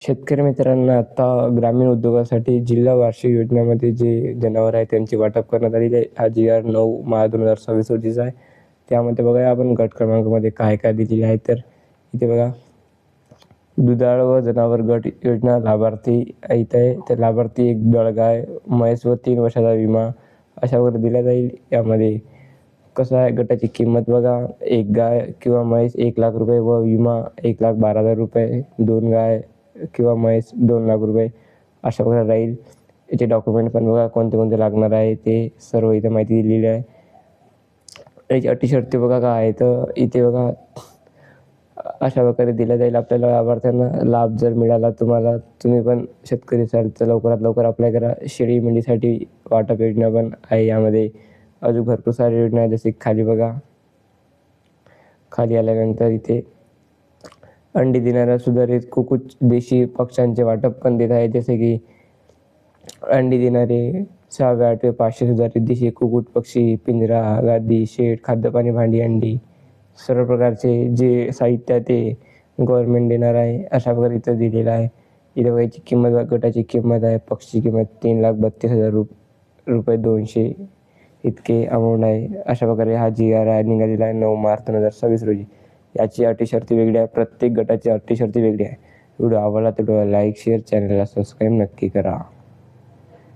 शेतकरी मित्रांना आता ग्रामीण उद्योगासाठी जिल्हा वार्षिक योजनेमध्ये जे जनावर आहे त्यांचे वाटप करण्यात आलेले आहे. हा GR 9 मार्च 2026 रोजीचा आहे. त्यामध्ये बघा आपण गट क्रमांकामध्ये काय काय दिलेले आहे, तर इथे बघा दुधाळ व जनावर गट योजना लाभार्थी इथे आहे. तर लाभार्थी एक दळगाय, म्हैस व 3 वर्षाचा विमा अशा वगैरे दिला जाईल. यामध्ये कसं आहे, गटाची किंमत बघा, एक गाय किंवा म्हैस 1,00,000 रुपये व विमा 1,12,000 रुपये, 2 गाय किंवा म्हैस 2,00,000 रुपये अशा प्रकारे राहील. याचे डॉक्युमेंट पण बघा कोणते कोणते लागणार आहे ते सर्व इथे माहिती दिलेली आहे. याची अटी शर्ती बघा काय आहे, तर इथे बघा अशा प्रकारे दिल्या जाईल आपल्याला लाभार्थ्यांना. लाभ जर मिळाला तुम्हाला, तुम्ही पण शेतकरी असाल तर लवकरात लवकर अप्लाय करा. शेळी मेंढीसाठी वाटप योजना पण आहे यामध्ये. अजून भरपूर साऱ्या योजना आहेत, जसे खाली बघा. खाली आल्यानंतर इथे अंडी देणाऱ्या सुधारित कुक्कुट देशी पक्ष्यांचे वाटप पण देत आहे. जसे की अंडी देणारे 6व्या 8व्या 500 सुधारित देशी कुक्कुट पक्षी, पिंजरा, गादी, शेड, खाद्यपाणी, भांडी, अंडी सर्व प्रकारचे जे साहित्य आहे ते गव्हर्नमेंट देणार आहे. अशा प्रकारे इथं दिलेलं आहे. इथं याची किंमत, गटाची किंमत आहे, पक्षीची किंमत 3,32,000 रुपये 200 इतके अमाऊंट आहे. अशा प्रकारे हा GR निघालेला आहे 9 मार्च 2026 रोजी. याची अटी शर्ती वेगळी आहे, प्रत्येक गटाची अटी शर्ती वेगळी आहे. व्हिडिओ आवडला तर लाईक, शेअर, चॅनलला सबस्क्राईब नक्की करा.